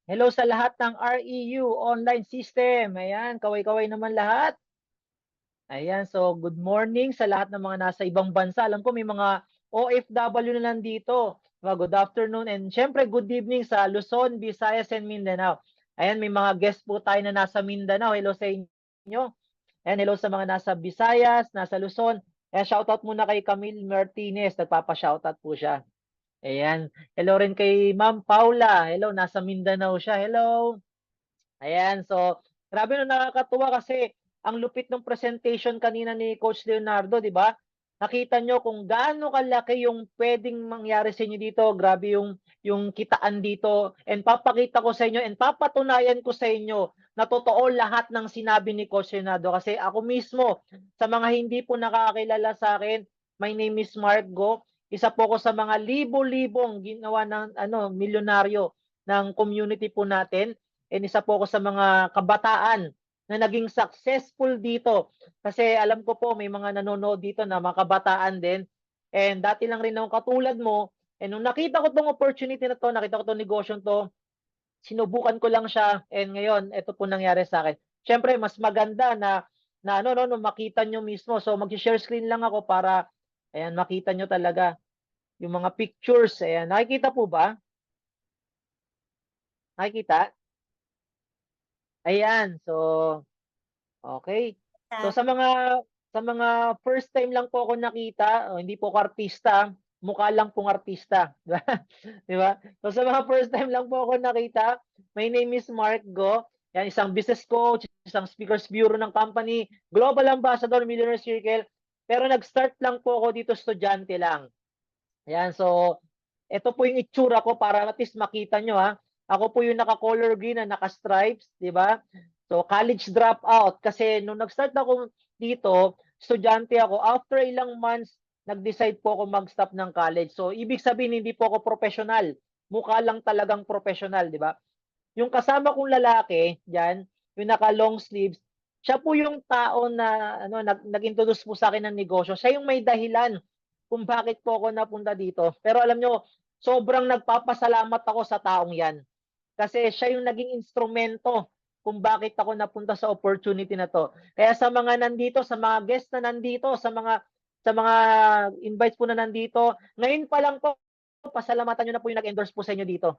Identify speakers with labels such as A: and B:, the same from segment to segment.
A: Hello sa lahat ng REU online system. Ayan, kaway-kaway naman lahat. Ayan, so good morning sa lahat ng mga nasa ibang bansa. Alam ko may mga OFW na nandito. Good afternoon and syempre good evening sa Luzon, Visayas and Mindanao. Ayan, may mga guest po tayo na nasa Mindanao. Hello sa inyo. Ayan, hello sa mga nasa Visayas, nasa Luzon. Ayan, shoutout muna kay Camille Martinez. Nagpapa-shoutout po siya. Ayan. Hello rin kay Ma'am Paula. Hello, nasa Mindanao siya. Hello. Ayan, so grabe no, nakakatuwa kasi ang lupit ng presentation kanina ni Coach Leonardo, di ba? Nakita nyo kung gaano kalaki yung pwedeng mangyari sa inyo dito. Grabe yung kitaan dito. And papakita ko sa inyo and papatunayan ko sa inyo na totoo lahat ng sinabi ni Coach Leonardo. Kasi ako mismo, sa mga hindi po nakakilala sa akin, my name is Mark Go. Isa po ko sa mga libo-libong ginawa ng milyonaryo ng community po natin. And isa po ako sa mga kabataan na naging successful dito. Kasi alam ko po may mga nanonood dito na mga kabataan din. And dati lang rin ako katulad mo. And nung nakita ko tong opportunity na to, nakita ko tong negosyo to, sinubukan ko lang siya. And ngayon, ito po nangyari sa akin. Siyempre, mas maganda na no, makita nyo mismo. So, mag-share screen lang ako para ayan, makita nyo talaga yung mga pictures. Ayan, nakikita po ba? Nakikita? Ayan, so okay. So sa mga first time lang po ako nakita, hindi po ako artista, mukha lang pong artista, di ba? Di ba? So sa mga first time lang po ako nakita, my name is Mark Go. Yan, isang business coach, isang speakers bureau ng company, global ambassador, Millionaire Circle. Pero nag-start lang po ako dito, estudyante lang. Yan, so ito po yung itsura ko para at least makita nyo ha. Ako po yung naka-color green na naka-stripes, di ba? So college dropout kasi nung nag-start ako dito, estudyante ako, after ilang months, nag-decide po ako mag-stop ng college. So ibig sabihin hindi po ako professional. Mukha lang talagang professional, di ba? Yung kasama kong lalaki, diyan, yung naka-long sleeves, siya po yung tao na nag-introduce po sa akin ng negosyo. Siya yung may dahilan kung bakit po ako napunta dito. Pero alam nyo, sobrang nagpapasalamat ako sa taong yan. Kasi siya yung naging instrumento kung bakit ako napunta sa opportunity na to. Kaya sa mga nandito, sa mga guests na nandito, sa mga invites po na nandito, ngayon pa lang po, pasalamatan nyo na po yung nag-endorse po sa inyo dito.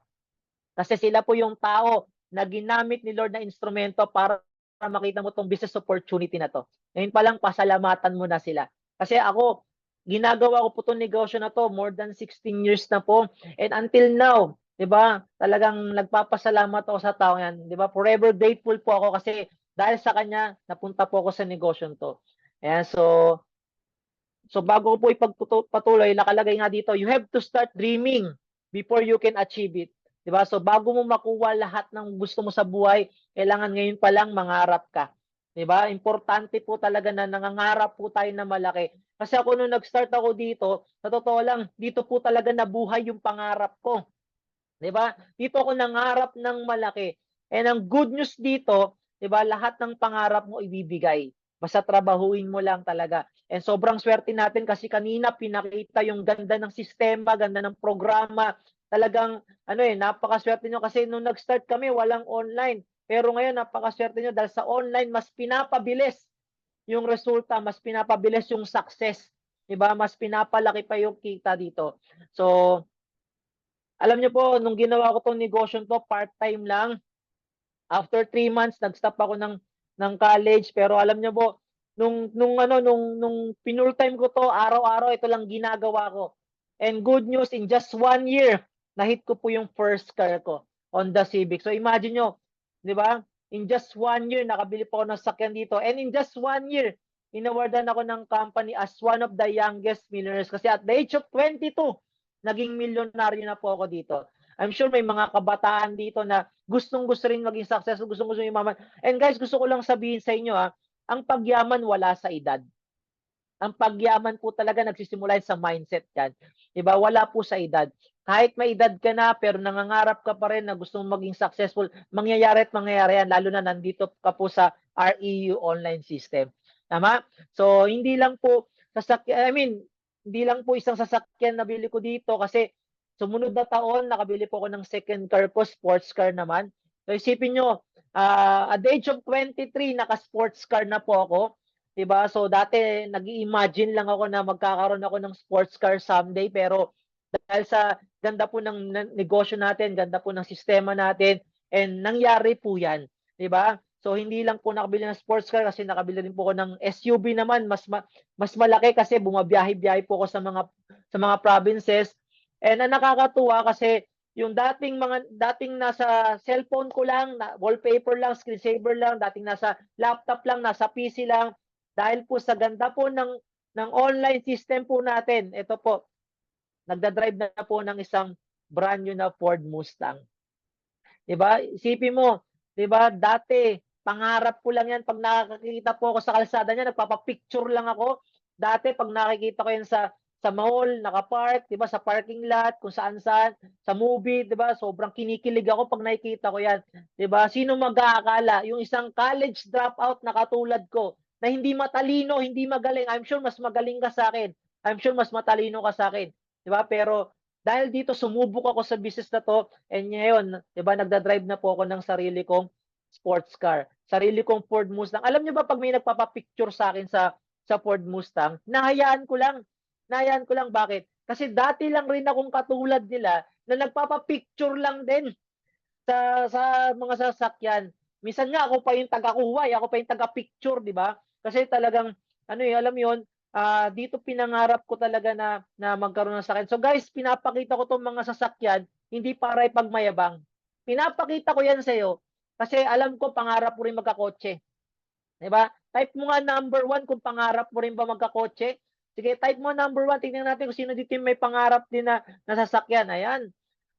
A: Kasi sila po yung tao na ginamit ni Lord na instrumento para makita mo tong business opportunity na to. Ngayon pa lang, pasalamatan mo na sila. Kasi ako, ginagawa ko po itong negosyo na to more than 16 years na po. And until now, 'di ba? Talagang nagpapasalamat ako sa tao yan, 'di ba? Forever grateful po ako kasi dahil sa kanya napunta po ako sa negosyo to. Ayan, so bago ko po ipagpatuloy, nakalagay nga dito, you have to start dreaming before you can achieve it. 'Di ba? So bago mo makuha lahat ng gusto mo sa buhay, kailangan ngayon pa lang mangarap ka. 'Di ba? Importante po talaga na nangangarap po tayo na malaki. Kasi ako nung nag-start ako dito, sa totoo lang, dito po talaga nabuhay yung pangarap ko. 'Di ba? Dito ako nangarap ng malaki. And ang good news dito, 'di ba, lahat ng pangarap mo ibibigay. Basta trabahuin mo lang talaga. And sobrang swerte natin kasi kanina pinakita yung ganda ng sistema, ganda ng programa. Talagang napakaswerte nyo kasi nung nag-start kami walang online. Pero ngayon napakaswerte nyo dahil sa online mas pinapabilis yung resulta, mas pinapabilis yung success. 'Di ba? Mas pinapalaki pa yung kita dito. So, alam niyo po, nung ginawa ko 'tong negosyo to, part-time lang. After 3 months, nag-stop ako ng college. Pero alam niyo po, nung pinul-time ko to, araw-araw ito lang ginagawa ko. And good news, in just 1 year, na-hit ko po yung first car ko, Honda Civic. So imagine nyo, di ba? In just 1 year, nakabili po ako ng sakyan dito. And in just 1 year, inawardan ako ng company as one of the youngest millionaires. Kasi at the age of 22, naging milyonaryo na po ako dito. I'm sure may mga kabataan dito na gustong-gusto rin maging successful, gustong-gusto yung maman. And guys, gusto ko lang sabihin sa inyo ang pagyaman wala sa edad. Ang pagyaman po talaga nagsisimula sa mindset yan. Diba? Wala po sa edad. Kahit may edad ka na, pero nangangarap ka pa rin na gusto mong maging successful, mangyayari at mangyayari yan, lalo na nandito ka po sa REU online system. Tama? So, hindi lang po hindi lang po isang sasakyan na bili ko dito kasi Sumunod na taon, nakabili po ako ng second car ko, sports car naman. So isipin nyo, at the age of 23, naka-sports car na po ako. Diba? So dati, nag-i-imagine lang ako na magkakaroon ako ng sports car someday. Pero dahil sa ganda po ng negosyo natin, ganda po ng sistema natin, and nangyari po yan. Diba? So hindi lang po nakabili ng sports car kasi nakabili rin po ako ng SUV naman, mas malaki kasi bumabiyahe-biyahe po ako sa mga provinces. And ang nakakatuwa kasi yung dating nasa cellphone ko lang, wallpaper lang, screensaver lang, dating nasa laptop lang, nasa PC lang, dahil po sa ganda po ng online system po natin, ito po, nagda-drive na po ng isang brand new na Ford Mustang. 'Di ba? Isipin mo, 'di ba? Dati pangarap ko lang 'yan pag nakakita po ako sa kalsada niya, nagpapa-picture lang ako. Dati pag nakikita ko 'yan sa mall, naka-park, 'di ba, sa parking lot, kung saan-saan, sa movie, 'di ba? Sobrang kinikilig ako pag nakikita ko 'yan, 'di ba? Sino mag-aakala yung isang college dropout na katulad ko, na hindi matalino, hindi magaling. I'm sure mas magaling ka sa akin. I'm sure mas matalino ka sa akin, 'di ba? Pero dahil dito sumubok ako sa business na 'to, and ngayon, 'di ba, nagda-drive na po ako ng sarili kong sports car. Sarili kong Ford Mustang. Alam niyo ba pag may nagpapa-picture sa akin sa Ford Mustang, nahayaan ko lang. Nahayaan ko lang, bakit? Kasi dati lang rin akong katulad nila na nagpapa-picture lang din sa mga sasakyan. Minsan nga ako pa yung taga-kuha, ako pa yung taga-picture, 'di ba? Kasi talagang ano alam mo 'yon, dito pinangarap ko talaga na magkaroon ng sasakyan. So guys, pinapakita ko 'tong mga sasakyan hindi para ipagmayabang. Pinapakita ko 'yan sa iyo kasi alam ko pangarap mo rin magkakotse, 'di ba? Type mo nga number 1 kung pangarap mo rin ba magkakotse. Sige, type mo number 1, tingnan natin kung sino dito yung may pangarap din na sasakyan. Ayan,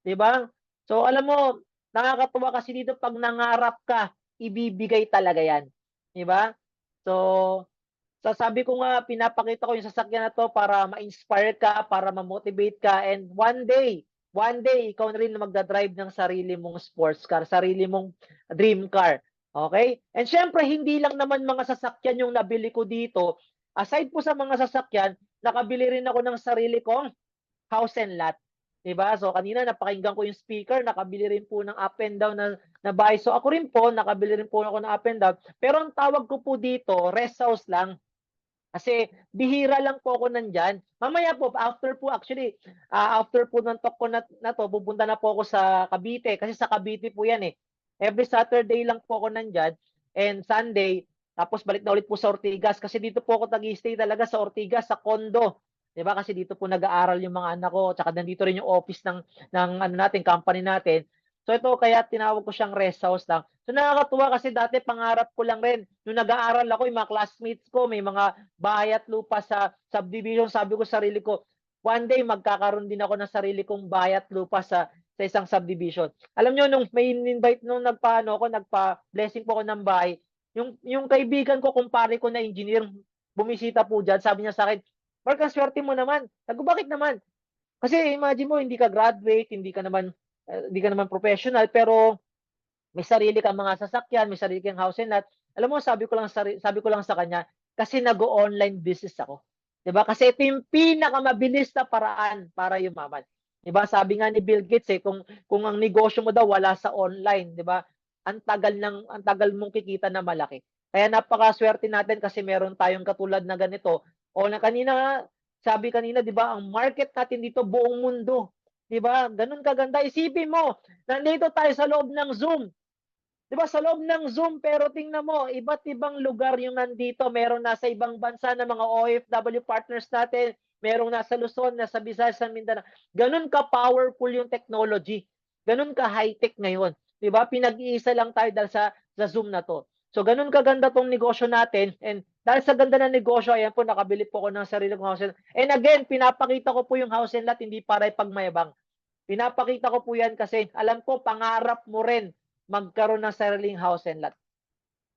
A: 'di ba? So alam mo, nakakatuwa kasi dito pag nangarap ka, ibibigay talaga 'yan, 'di ba? So, sabi ko nga, pinapakita ko yung sasakyan na 'to para ma-inspire ka, para ma-motivate ka, and one day ikaw na rin na magda-drive ng sarili mong sports car, sarili mong dream car, okay? And siyempre hindi lang naman mga sasakyan yung nabili ko dito. Aside po sa mga sasakyan, nakabili rin ako ng sarili kong house and lot, 'di ba? So kanina napakinggan ko yung speaker, nakabili rin po ng up and down na bahay. So ako rin po, nakabili rin po ako ng up and down. Pero ang tawag ko po dito, rest house lang. Kasi bihira lang po ako nandiyan. Mamaya po, after po actually, after po ng talk ko na to, pupunta na po ako sa Cavite. Kasi sa Cavite po yan eh. Every Saturday lang po ako nandiyan, and Sunday, tapos balik na ulit po sa Ortigas. Kasi dito po ako nag-stay talaga sa Ortigas, sa condo. 'Di ba? Kasi dito po nag-aaral yung mga anak ko, tsaka nandito rin yung office ng ano natin, company natin. So ito, kaya tinawag ko siyang rest house lang. So nakakatuwa kasi dati pangarap ko lang rin. Nung nag-aaral ako, yung mga classmates ko, may mga bahay at lupa sa subdivision. Sabi ko sa sarili ko, one day magkakaroon din ako ng sarili kong bahay at lupa sa isang subdivision. Alam nyo, nung may invite, nung nagpa-blessing po ako ng bahay, yung kaibigan ko, kumpare ko na engineer, bumisita po dyan, sabi niya sa akin, Mark, ang swerte mo naman. Sabi ko, bakit naman? Kasi imagine mo, hindi ka graduate, hindi ka naman professional, pero may sarili kang mga sasakyan, may sarili kang house and lot. Alam mo, sabi ko lang sa kanya, kasi nag-o-online business ako. 'Di ba? Kasi ito yung pinakamabilis na paraan para yumaman. 'Di ba? Sabi nga ni Bill Gates kung ang negosyo mo daw wala sa online, 'di ba? Ang tagal mong kikita na malaki. Kaya napakaswerte natin kasi meron tayong katulad na ganito. O na kanina, sabi kanina, 'di ba, ang market natin dito buong mundo. 'Di ba? Ganun kaganda. Isipin mo, nandito tayo sa loob ng Zoom. 'Di ba, sa loob ng Zoom, pero tingnan mo, iba't ibang lugar yung nandito. Meron nasa ibang bansa na mga OFW partners natin, merong nasa Luzon, nasa Visayas, sa Mindanao. Ganun ka-powerful yung technology. Ganun ka-high-tech ngayon. 'Di ba? Pinag-iisa lang tayo dahil sa Zoom na 'to. So ganun kaganda tong negosyo natin, and dahil sa ganda ng negosyo, ayan po, nakabili po ako ng sarili kong house and lot. And again, pinapakita ko po yung house and lot hindi para ipagmayabang. Pinapakita ko po yan kasi alam ko pangarap mo rin magkaroon ng sariling house and lot.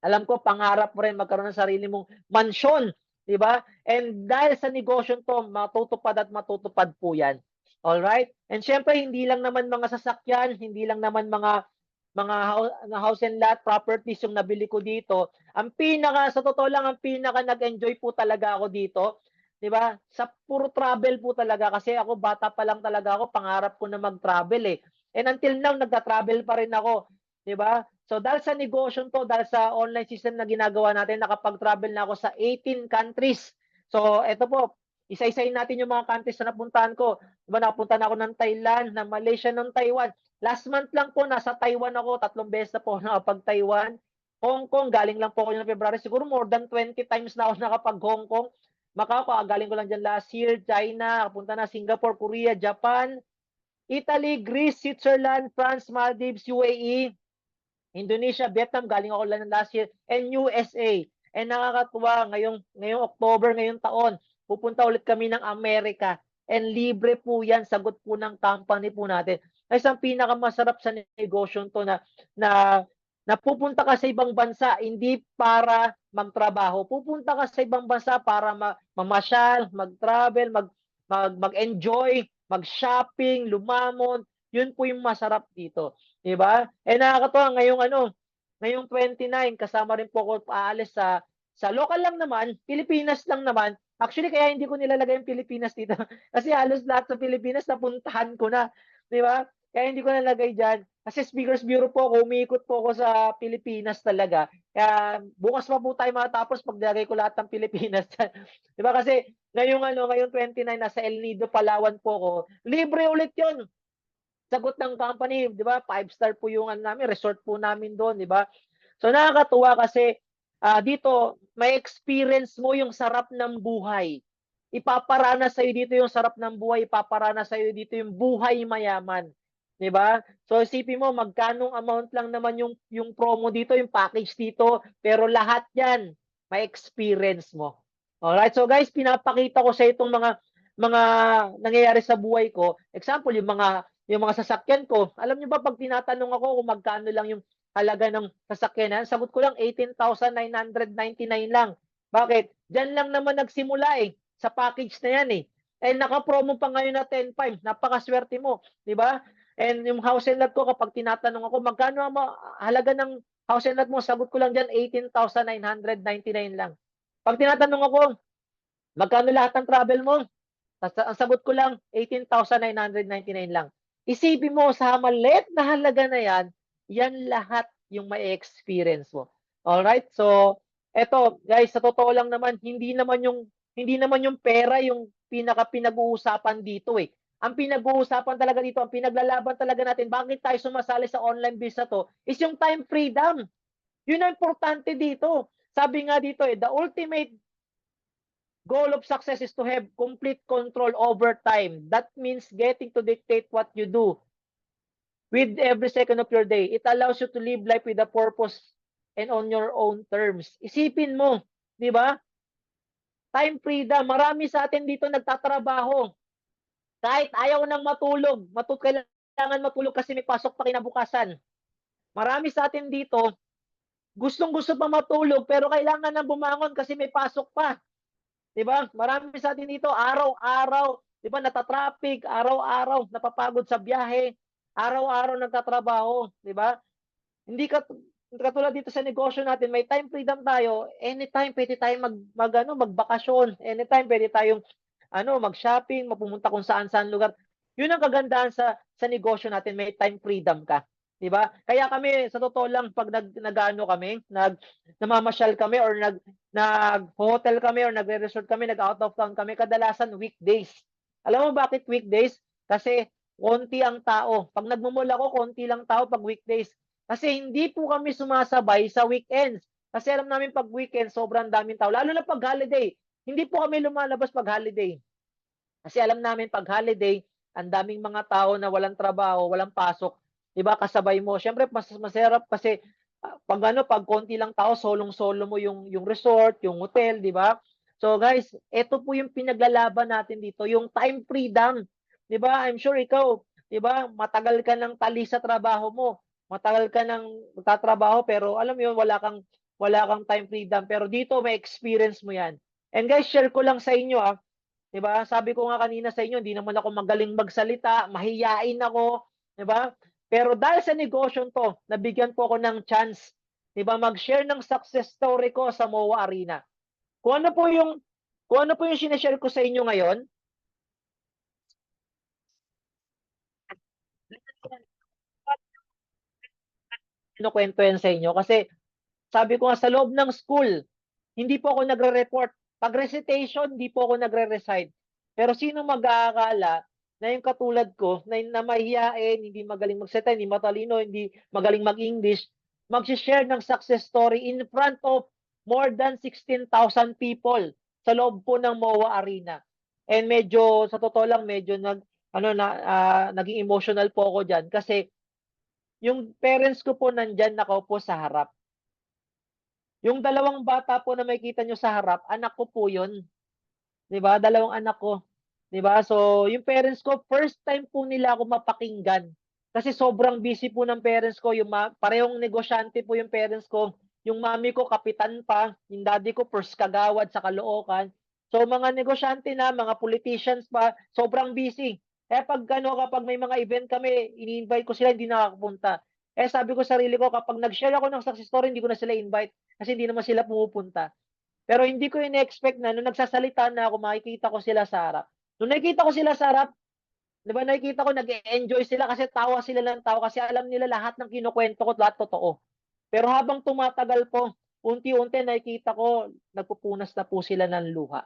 A: Alam ko pangarap mo rin magkaroon ng sarili mong mansyon, 'di ba? And dahil sa negosyo 'to, matutupad at matutupad po 'yan. All right? And syempre hindi lang naman mga sasakyan, hindi lang naman mga house and lot properties yung nabili ko dito. Sa totoo lang, ang pinaka nag-enjoy po talaga ako dito, 'di ba? Sa puro travel po talaga kasi ako bata pa lang talaga ako pangarap ko na mag-travel, eh. And until now nagta-travel pa rin ako, 'di ba? So dahil sa negosyong 'to, dahil sa online system na ginagawa natin, nakapag-travel na ako sa 18 countries. So eto po, isa-isahin natin yung mga countries na napuntahan ko. 'Di ba nakapunta na ako ng Thailand, ng Malaysia, ng Taiwan. Last month lang po nasa Taiwan ako, 3 beses na po ako nakapag-Taiwan. Hong Kong, galing lang po ako ng February, siguro more than 20 times na ako nakapag-Hong Kong. Macau, kakagaling ko lang diyan last year. China, nakapunta na Singapore, Korea, Japan, Italy, Greece, Switzerland, France, Maldives, UAE, Indonesia, Vietnam, galing ako lang last year, and USA. And nakakatuwa, ngayong October, ngayong taon, pupunta ulit kami ng Amerika. And libre po yan, sagot po ng company po natin. Ay, ang pinakamasarap sa negosyo to na pupunta ka sa ibang bansa, hindi para magtrabaho. Pupunta ka sa ibang bansa para mamasyal, mag-travel, mag-enjoy, mag-shopping, lumamon. Yun po yung masarap dito. 'Di ba? Eh, nakakatuwa ngayong 29 kasama rin po ako aalis sa lokal lang naman, Pilipinas lang naman. Actually, kaya hindi ko nilalagay yung Pilipinas dito kasi halos lahat sa Pilipinas napuntahan ko na, 'di ba? Kaya hindi ko nalagay diyan. Kasi Speakers Bureau po ako, umiikot po ako sa Pilipinas talaga. Kaya bukas pa po tayo matapos pag nilagay ko lahat ng Pilipinas diyan. 'Di ba kasi ngayong 29 nasa El Nido, Palawan po ako. Libre ulit 'yon. Sagot ng company, 'di ba? 5-star po yung ano namin, resort po namin doon, 'di ba? So nakakatuwa kasi dito may experience mo yung sarap ng buhay. Ipaparana sa iyo dito yung sarap ng buhay, ipaparana sa iyo dito yung buhay mayaman, 'di ba? So isipin mo magkano amount lang naman yung promo dito, yung package dito, pero lahat 'yan may experience mo. Alright, so guys, pinapakita ko sa itong mga nangyayari sa buhay ko. Example, yung mga sasakyan ko. Alam niyo ba pag tinatanong ako kung magkano lang yung halaga ng sasakyan na, sagot ko lang 18,999 lang. Bakit? Diyan lang naman nagsimula eh, sa package na yan eh. And naka-promo pa ngayon na 10.5. Napakaswerte mo, 'di ba? And yung house and lot ko kapag tinatanong ako magkano ang halaga ng house and lot mo, sagot ko lang diyan 18,999 lang. Pag tinatanong ako, magkano lahat ng travel mo? Ang sagot ko lang 18,999 lang. Isipin mo sa maliit na halaga na yan, yan lahat yung mai-experience mo. Alright? So, eto guys, sa totoo lang naman, hindi naman yung pera yung pinag-uusapan dito eh. Ang pinag-uusapan talaga dito, ang pinaglalaban talaga natin, bakit tayo sumasali sa online business na to, is yung time freedom. Yun ang importante dito. Sabi nga dito the ultimate goal of success is to have complete control over time. That means getting to dictate what you do with every second of your day. It allows you to live life with a purpose and on your own terms. Isipin mo, 'di ba? Time freedom. Marami sa atin dito nagtatrabaho. Kahit ayaw nang matulog, kailangan matulog kasi may pasok pa kinabukasan. Marami sa atin dito, gustong-gusto pa matulog pero kailangan nang bumangon kasi may pasok pa. 'Di ba? Marami sa atin dito araw-araw, 'di ba, nata-traffic, araw-araw napapagod sa biyahe, araw-araw nagtatrabaho, 'di ba? Hindi katulad dito sa negosyo natin, may time freedom tayo, anytime puwede tayong magbakasyon, anytime puwede tayong mag-shopping, pumunta kung saan-saang lugar. 'Yun ang kagandahan sa negosyo natin, may time freedom ka, 'di ba? Kaya kami sa totoo lang 'pag kami, namamasyal kami or nag-ho-hotel kami or nagre-resort kami, nag-out of town kami, kadalasan weekdays. Alam mo bakit weekdays? Kasi konti ang tao. 'Pag nagmo-mall ako, konti lang tao 'pag weekdays. Kasi hindi po kami sumasabay sa weekends. Kasi alam namin 'pag weekend sobrang daming tao, lalo na 'pag holiday. Hindi po kami lumalabas 'pag holiday. Kasi alam namin 'pag holiday, ang daming mga tao na walang trabaho, walang pasok, 'di ba, kasabay mo. Siyempre mas masarap kasi, 'pag konti lang tao, solong-solo mo yung resort, yung hotel, 'di ba? So guys, eto po yung pinaglalaban natin dito, yung time freedom. 'Di ba, I'm sure ikaw, 'di ba, matagal ka ng tali sa trabaho mo, matagal ka ng nagtatrabaho pero alam mo yun, wala kang time freedom. Pero dito may experience mo 'yan. And guys, share ko lang sa inyo, 'di ba? Sabi ko nga kanina sa inyo, hindi naman ako magaling magsalita, mahiyain ako, 'di ba? Pero dahil sa negosyong 'to, nabigyan po ako ng chance, 'di ba, mag-share ng success story ko sa MOA Arena. Kung ano po yung Kung ano po yung sineshare ko sa inyo ngayon, kinukwento yan sa inyo kasi sabi ko nga sa loob ng school, hindi po ako nagre-report. Pag recitation, hindi po ako nagre-recite. Pero sino mag-aakala na yung katulad ko, na mahihiyain, hindi magaling magsalita, hindi matalino, hindi magaling mag-English, mag-share ng success story in front of more than 16,000 people sa loob po ng MOA Arena. And medyo, sa totoo lang, medyo naging emotional po ako dyan kasi yung parents ko po nandyan nakaupo sa harap. Yung dalawang bata po na makikita nyo sa harap, anak ko po yun. 'Di ba? Dalawang anak ko. 'Di ba? So, yung parents ko, first time po nila ako mapakinggan. Kasi sobrang busy po ng parents ko. Parehong negosyante po yung parents ko. Yung mami ko, kapitan pa. Yung daddy ko, first kagawad sa Caloocan. So, mga negosyante na, mga politicians pa, sobrang busy. Kapag may mga event kami, ini-invite ko sila, hindi nakakapunta. Sabi ko sa sarili ko, kapag nag-share ako ng success story, hindi ko na sila invite kasi hindi naman sila pumupunta. Pero hindi ko in-expect na nung nagsasalita na ako, makikita ko sila sa harap. Nung nakikita ko sila sa harap, di ba nakikita ko nag-enjoy sila kasi tawa sila ng tawa kasi alam nila lahat ng kinukwento ko, lahat totoo. Pero habang tumatagal po, unti-unti nakikita ko, nagpupunas na po sila ng luha.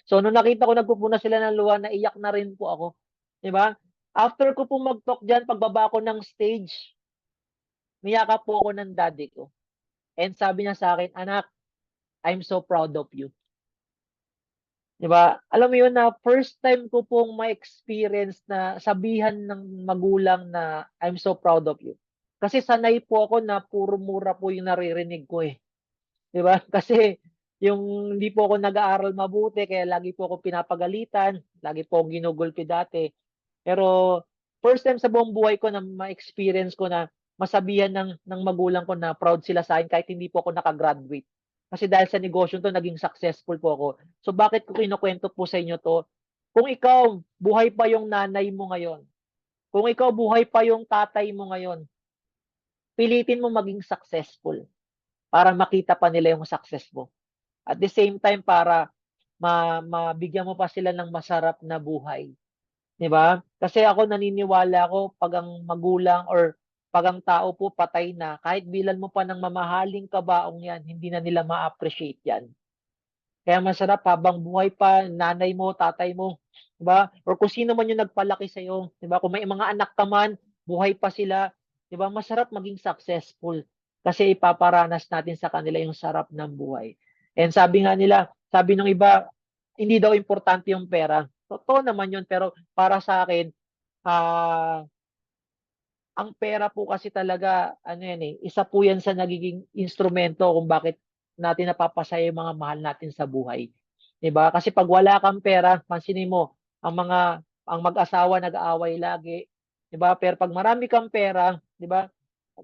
A: So, nung nakita ko nagpupunas sila ng luha, naiyak na rin po ako. Di ba? After ko po mag-talk dyan, pagbaba ko ng stage, niyakap po ako ng daddy ko. And sabi niya sa akin, anak, I'm so proud of you. 'Di ba? Alam mo 'yun na first time ko pong ma-experience na sabihan ng magulang na, "I'm so proud of you." Kasi sanay po ako na puro mura po 'yung naririnig ko, eh, 'di ba? Kasi 'yung hindi po ako nag-aaral mabuti kaya lagi po ako pinapagalitan, lagi po akong ginugulpi dati. Pero first time sa buong buhay ko na ma-experience ko na masabihan ng magulang ko na proud sila sa'kin kahit hindi po ako naka-graduate. Kasi dahil sa negosyo 'to naging successful po ako. So bakit ko kinukuwento po sa inyo 'to? Kung ikaw buhay pa yung nanay mo ngayon, kung ikaw buhay pa yung tatay mo ngayon, pilitin mo maging successful para makita pa nila yung success mo. At the same time para mabigyan mo pa sila ng masarap na buhay. 'Di ba? Kasi ako naniniwala ako 'pag ang magulang or 'pag ang tao po patay na, kahit bilhan mo pa ng mamahaling kabaong 'yan, hindi na nila ma-appreciate 'yan. Kaya masarap habang buhay pa nanay mo, tatay mo, 'di ba? Or kung sino man yung nagpalaki sa'yo, 'di ba? Kung may mga anak ka man, buhay pa sila, 'di ba? Masarap maging successful kasi ipaparanas natin sa kanila yung sarap ng buhay. And sabi nga nila, sabi ng iba, hindi daw importante yung pera. Totoo naman yun, pero para sa akin, ah, ang pera po kasi talaga ano yan, eh, isa po yan sa nagiging instrumento kung bakit natin napapasaya yung mga mahal natin sa buhay, 'di ba? Kasi 'pag wala kang pera, pansinin mo ang mag-asawa nag-aaway lagi, 'di ba? Pero 'pag marami kang pera, 'di ba,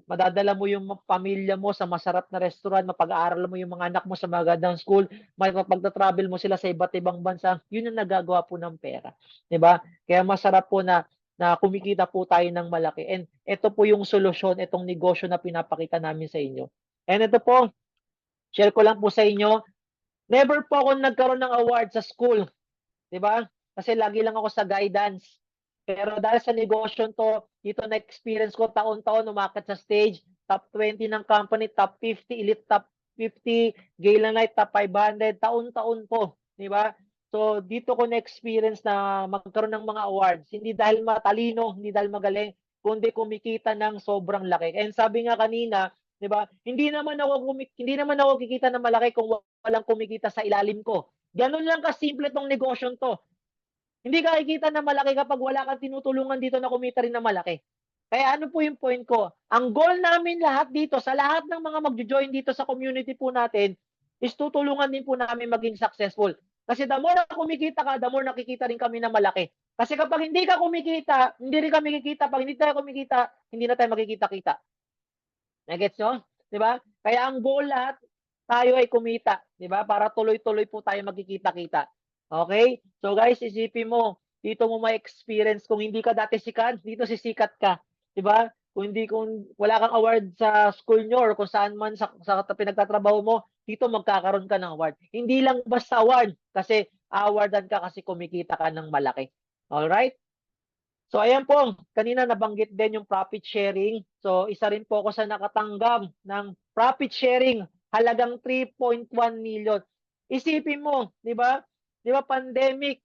A: madadala mo yung pamilya mo sa masarap na restaurant, mapag-aaral mo yung mga anak mo sa magandang school, mapagta-travel mo sila sa iba't ibang bansa, yun ang nagagawa po ng pera, 'di ba? Kaya masarap po na kumikita po tayo ng malaki and ito po yung solusyon, itong negosyo na pinapakita namin sa inyo. And ito po, share ko lang po sa inyo, never po ako nagkaroon ng award sa school, 'di ba? Kasi lagi lang ako sa guidance. Pero dahil sa negosyo 'to, dito na-experience ko taon-taon umakyat sa stage, top 20 ng company, top 50, elite top 50, Gala Night top 500, taon-taon po, 'di ba? So dito ko na-experience na magkaroon ng mga awards, hindi dahil matalino, hindi dahil magaling, kundi kumikita ng sobrang laki. And sabi nga kanina, 'di ba? Hindi naman ako kikita ng malaki kung walang kumikita sa ilalim ko. Gano'n lang kasimple 'tong negosyong 'to. Hindi ka kikita ng malaki kapag wala kang tinutulungan dito na kumita rin ng malaki. Kaya ano po yung point ko, ang goal namin lahat dito, sa lahat ng mga magjo-join dito sa community po natin, is tutulungan din po namin maging successful. Kasi the more na kumikita ka, the more nakikita rin kami ng malaki. Kasi kapag hindi ka kumikita, hindi rin kami kikita. Pag hindi tayo kumikita, hindi na tayo makikita-kita. Nagets nyo? 'Di ba? Kaya ang goal lahat, tayo ay kumita, 'di ba? Para tuloy-tuloy po tayo magkikita-kita. Okay? So guys, isipin mo, dito mo ma-experience kung hindi ka dati sikat, dito sisikat ka, 'di ba? kung wala kang award sa school nyo or kung saan man sa pinagtatrabaho mo, dito magkakaroon ka ng award. Hindi lang basta award, kasi awardan ka kasi kumikita ka ng malaki. Alright? So, ayan po, kanina nabanggit din yung profit sharing. So, isa rin po ako sa nakatanggap ng profit sharing, halagang 3.1 million. Isipin mo, di ba? Di ba, pandemic,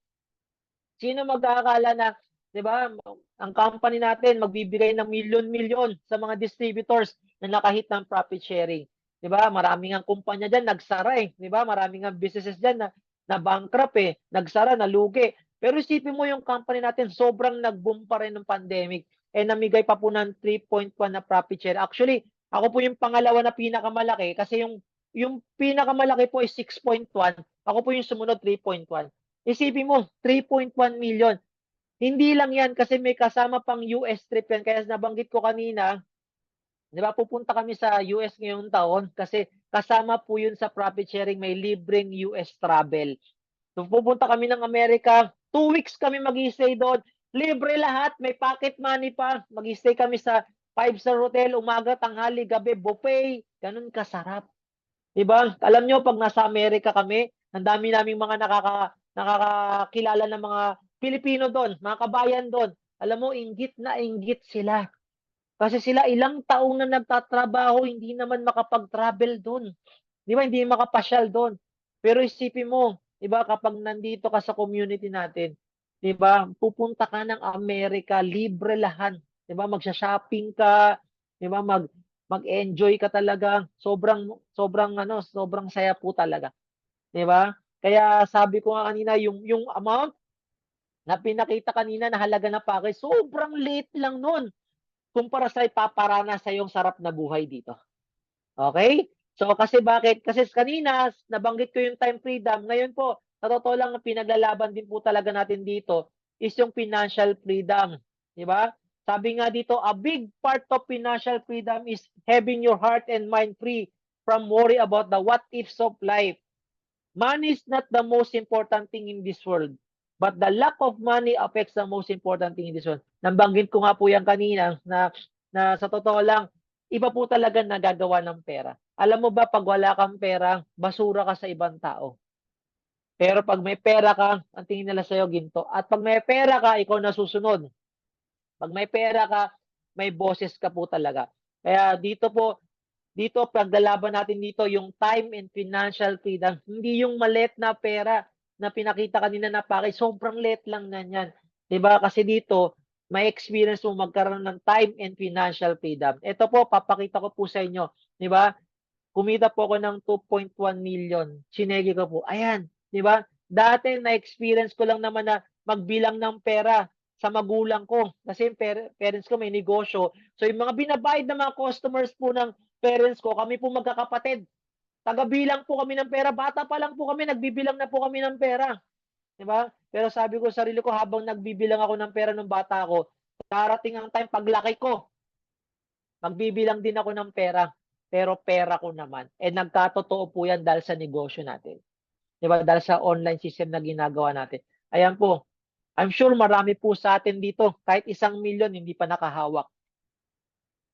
A: sino mag-aakala na, di ba, ang company natin magbibigay ng milyon-milyon sa mga distributors na nakahit ng profit sharing. Di ba? Maraming ang kumpanya dyan, nagsara eh. Di ba? Maraming ang businesses dyan na bankrupt eh. Nagsara, nalugi. Pero isipin mo yung company natin, sobrang nag-boom pa rin ng pandemic. Eh, namigay pa po ng 3.1 na profit share. Actually, ako po yung pangalawa na pinakamalaki kasi yung pinakamalaki po is 6.1. Ako po yung sumunod 3.1. Isipin mo, 3.1 million. Hindi lang yan kasi may kasama pang US trip yan. Kaya nabanggit ko kanina, di ba, pupunta kami sa US ngayong taon kasi kasama po yun sa profit sharing, may libreng US travel. So pupunta kami ng Amerika, 2 weeks kami mag-stay doon. Libre lahat, may pocket money pa. Mag-stay kami sa 5-star hotel, umaga, tanghali, gabi, buffet. Ganun kasarap. Diba? Alam nyo, pag nasa Amerika kami, ang dami naming mga nakakakilala ng mga Pilipino doon, mga kabayan doon. Alam mo, inggit na inggit sila. Kasi sila ilang taong na nagtatrabaho, hindi naman makapag-travel doon. Di ba? Hindi makapasyal doon. Pero isipin mo, di ba, kapag nandito ka sa community natin, di ba, pupunta ka ng Amerika, libre lahat. Di ba? Magsha-shopping ka, di ba, mag-enjoy ka talaga. Sobrang saya po talaga. Di ba? Kaya sabi ko nga kanina, yung amount na pinakita kanina na halaga na package, sobrang liit lang nun kumpara sa ipaparana sa yung sarap na buhay dito. Okay? So, kasi bakit? Kasi kanina, nabanggit ko yung time freedom. Ngayon po, sa totoo lang, pinaglalaban din po talaga natin dito is yung financial freedom. Di ba? Sabi nga dito, a big part of financial freedom is having your heart and mind free from worry about the what-ifs of life. Money is not the most important thing in this world, but the lack of money affects the most important thing in this world. Nabanggit ko nga po yan kanina na sa totoo lang, iba po talaga nagagawa ng pera. Alam mo ba, pag wala kang pera, basura ka sa ibang tao. Pero pag may pera ka, ang tingin nila sa'yo ginto. At pag may pera ka, ikaw nasusunod. Pag may pera ka, may boses ka po talaga. Kaya dito, paglalaban natin dito, yung time and financial freedom. Hindi yung maliit na pera na pinakita kanina na package, sobrang liit lang na yan. Diba? Kasi dito, may experience mo magkaroon ng time and financial freedom. Ito po, papakita ko po sa inyo. Diba? Kumita po ako ng 2.1 million. Sinegi ko po. Ayan. Diba? Dati, na-experience ko lang naman na magbilang ng pera sa magulang ko. Kasi yung parents ko may negosyo. So, yung mga binabayad ng mga customers po ng parents ko, kami po magkakapatid. Tagabilang po kami ng pera. Bata pa lang po kami, nagbibilang na po kami ng pera. Diba? Pero sabi ko sa sarili ko, habang nagbibilang ako ng pera ng bata ko, darating ang time, paglaki ko, magbibilang din ako ng pera. Pero pera ko naman. Nagkatotoo po yan dahil sa negosyo natin. Diba? Dahil sa online system na ginagawa natin. Ayan po. I'm sure marami po sa atin dito, kahit 1 milyon, hindi pa nakahawak.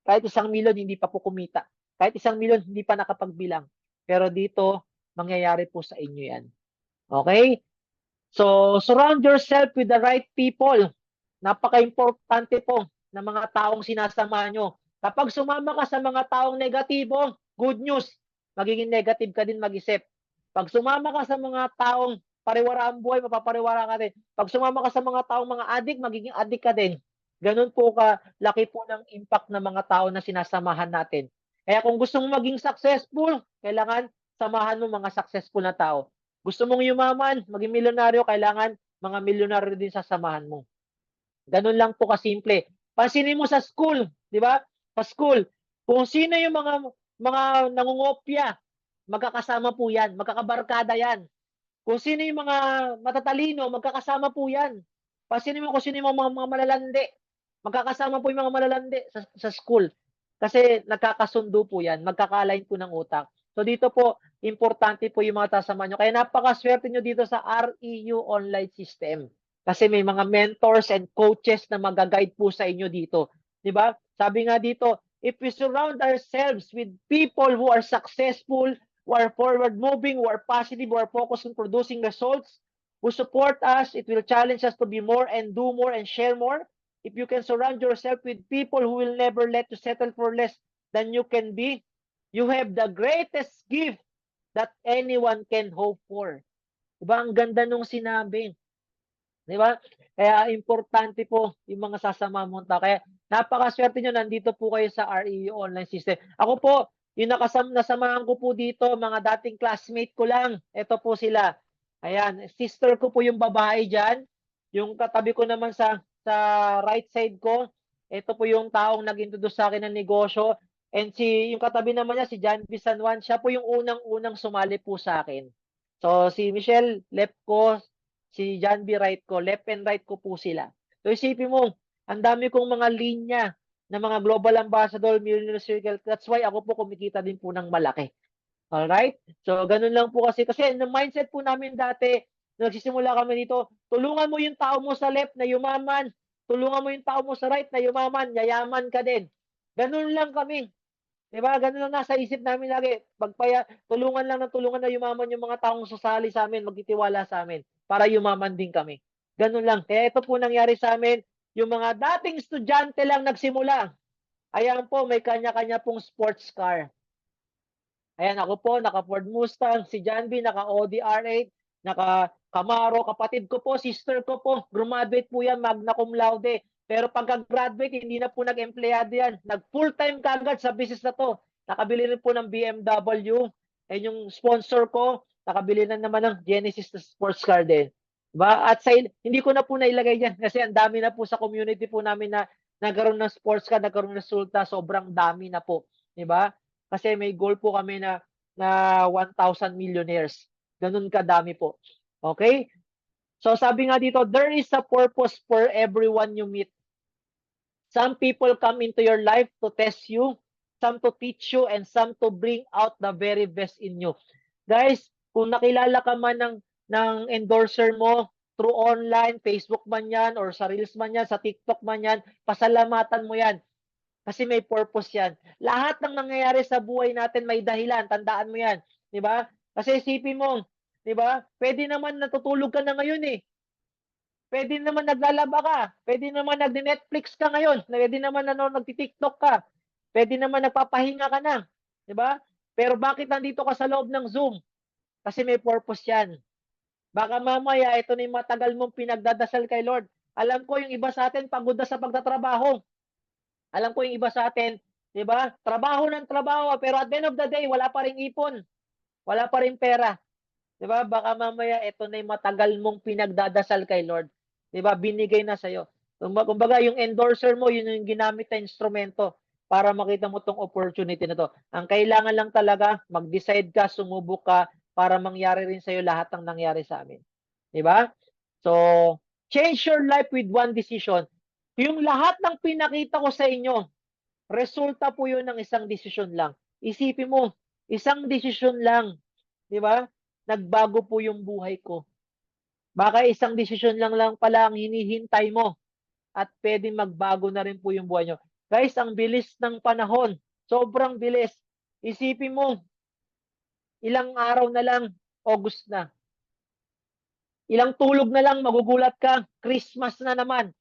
A: Kahit 1 milyon, hindi pa po kumita. Kahit 1 milyon, hindi pa nakapagbilang. Pero dito, mangyayari po sa inyo yan. Okay? So, surround yourself with the right people. Napaka-importante po ng mga taong sinasama nyo. Kapag sumama ka sa mga taong negatibo, good news, magiging negative ka din mag-isip. Pag sumama ka sa mga taong pariwara ang buhay, mapapariwara ka din. Pag sumama ka sa mga taong mga adik, magiging adik ka din. Ganun po ka laki po ng impact ng mga tao na sinasamahan natin. Kaya kung gusto mong maging successful, kailangan samahan mo mga successful na tao. Gusto mong yumaman, maging milyonaryo, kailangan mga milyonaryo din sasamahan mo. Ganun lang po kasimple. Pansinin mo sa school, di ba? Sa school, kung sino yung mga nangungopya, magkakasama po yan, magkakabarkada yan. Kung sino yung mga matatalino, magkakasama po yan. Pansinin mo kung sino yung mga malalandi, magkakasama po yung mga malalandi sa school. Kasi nagkakasundo po yan, magkakalain po ng utak. So dito po, importante po yung mga tasama nyo. Kaya napakaswerte nyo dito sa REU online system. Kasi may mga mentors and coaches na mag-guide po sa inyo dito. 'Di ba? Sabi nga dito, if we surround ourselves with people who are successful, who are forward-moving, who are positive, who are focused on producing results, who support us, it will challenge us to be more and do more and share more. If you can surround yourself with people who will never let you settle for less than you can be, you have the greatest gift that anyone can hope for. Diba? Ang ganda nung sinabi. Diba? Kaya importante po yung mga sasama mong tao. Kaya napakaswerte nyo, nandito po kayo sa REU online system. Ako po, yung nasamahan ko po dito, mga dating classmate ko lang. Ito po sila. Ayan, sister ko po yung babae dyan. Yung katabi ko naman sa right side ko, ito po yung taong nag-introduce sa akin ng negosyo. And yung katabi naman niya, si John B. San Juan, siya po yung unang-unang sumali po sa akin. So, si Michelle, left ko, si John B. right ko, left and right ko po sila. So, isipin mo, ang dami kong mga linya na mga global ambassador, millionaire circle. That's why ako po kumikita din po ng malaki. Alright? So, ganun lang po kasi yung mindset po namin dati, nagsisimula kami dito, tulungan mo yung tao mo sa left na yumaman, tulungan mo yung tao mo sa right na yumaman, yayaman ka din. Ganun lang kami. Diba? Ganun lang nasa isip namin lagi. Tulungan lang ng tulungan na yumaman yung mga taong sasali sa amin, magtitiwala sa amin, para yumaman din kami. Ganun lang. Kaya ito po nangyari sa amin, yung mga dating estudyante lang nagsimula. Ayan po, may kanya-kanya pong sports car. Ayan, ako po, naka Ford Mustang, si John B, naka Audi R8, naka Camaro, kapatid ko po, sister ko po, graduate po yan, magna cum laude. Pero pagka-graduate, hindi na po nag-empleyado yan. Nag-full-time kagad sa business na to. Nakabili rin po ng BMW. And yung sponsor ko, nakabili na naman ng Genesis na sports car din. Diba? At hindi ko na po nailagay yan kasi ang dami na po sa community po namin na nagkaroon ng sports car, nagkaroon ng resulta, sobrang dami na po. Diba? Kasi may goal po kami na 1,000 millionaires. Ganun kadami po. Okay? So sabi nga dito, there is a purpose for everyone you meet. Some people come into your life to test you, some to teach you, and some to bring out the very best in you. Guys, kung nakilala ka man ng endorser mo through online, Facebook man yan, or sa Reels man yan, sa TikTok man yan, pasalamatan mo yan. Kasi may purpose yan. Lahat ng nangyayari sa buhay natin may dahilan. Tandaan mo yan. Diba? Kasi isipin mo, diba? Pwede naman natutulog ka na ngayon eh. Pwede naman naglalaba ka. Pwede naman nag-Netflix ka ngayon. Pwede naman nagti-TikTok ka. Pwede naman nagpapahinga ka na. Diba? Pero bakit nandito ka sa loob ng Zoom? Kasi may purpose yan. Baka mamaya, ito na yung matagal mong pinagdadasal kay Lord. Alam ko yung iba sa atin, pagod na sa pagtatrabaho. Alam ko yung iba sa atin, di ba? Trabaho ng trabaho, pero at the end of the day, wala pa rin ipon. Wala pa rin pera. Di ba? Baka mamaya, ito na yung matagal mong pinagdadasal kay Lord. Di ba? Binigay na sa'yo. Kumbaga, yung endorser mo, yun yung ginamit na instrumento para makita mo tong opportunity na to. Ang kailangan lang talaga, mag-decide ka, sumubok ka, para mangyari rin sa'yo lahat ng nangyari sa amin. Di ba? So, change your life with one decision. Yung lahat ng pinakita ko sa inyo, resulta po yun ng isang desisyon lang. Isipin mo, isang desisyon lang, di ba? Nagbago po yung buhay ko. Baka isang desisyon lang pala ang hinihintay mo at pwedeng magbago na rin po yung buhay nyo. Guys, ang bilis ng panahon. Sobrang bilis. Isipin mo, ilang araw na lang, August na. Ilang tulog na lang, magugulat ka, Christmas na naman.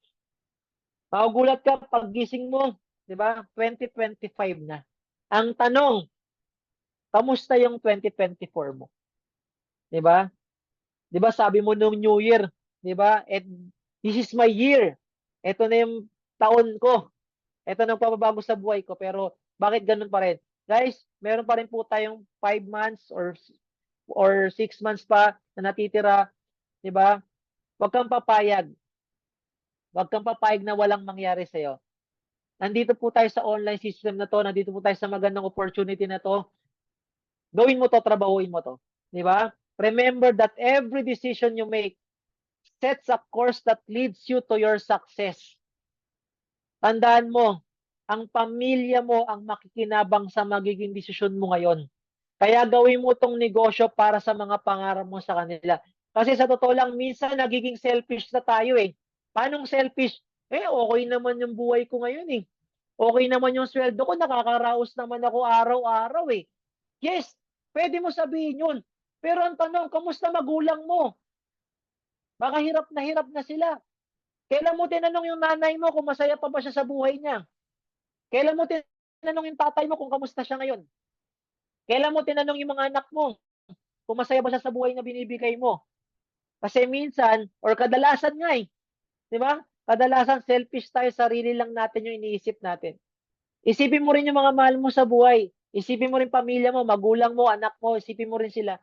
A: Magugulat ka paggising mo, 'di ba? 2025 na. Ang tanong, kamusta yung 2024 mo? 'Di ba? 'Di ba sabi mo nung New Year, 'di ba? This is my year. Ito na yung taon ko. Ito na ang pababago sa buhay ko, pero bakit ganun pa rin? Guys, meron pa rin po tayong 5 months or 6 months pa na natitira, 'di ba? Huwag kang papayag. Huwag kang papayag na walang mangyari sa iyo. Nandito po tayo sa online system na to, nandito po tayo sa magandang opportunity na to. Gawin mo to, trabahuin mo to. Di ba? Remember that every decision you make sets a course that leads you to your success. Tandaan mo, ang pamilya mo ang makikinabang sa magiging desisyon mo ngayon. Kaya gawin mo tong negosyo para sa mga pangarap mo sa kanila. Kasi sa totoo lang, minsan nagiging selfish na tayo eh. Paanong selfish? Okay naman yung buhay ko ngayon eh. Okay naman yung sweldo ko, nakakaraos naman ako araw-araw eh. Yes, pwede mo sabihin yun. Pero ang tanong, kamusta magulang mo? Baka hirap na sila. Kailan mo tinanong yung nanay mo kung masaya pa ba siya sa buhay niya? Kailan mo tinanong yung tatay mo kung kamusta siya ngayon? Kailan mo tinanong yung mga anak mo kung masaya ba siya sa buhay na binibigay mo? Kasi minsan, or kadalasan nga eh, di ba? Kadalasan selfish tayo, sarili lang natin yung iniisip natin. Isipin mo rin yung mga mahal mo sa buhay. Isipin mo rin pamilya mo, magulang mo, anak mo, isipin mo rin sila.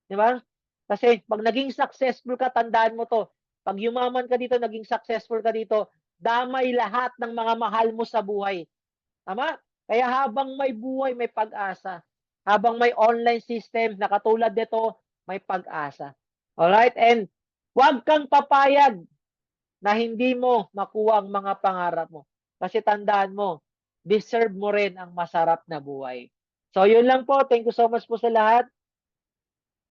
A: Di ba? Kasi pag naging successful ka, tandaan mo to. Pag yumaman ka dito, naging successful ka dito, damay lahat ng mga mahal mo sa buhay. Tama? Kaya habang may buhay, may pag-asa. Habang may online system na katulad nito, may pag-asa. Alright? And huwag kang papayag na hindi mo makuha ang mga pangarap mo. Kasi tandaan mo, deserve mo rin ang masarap na buhay. So, yun lang po. Thank you so much po sa lahat.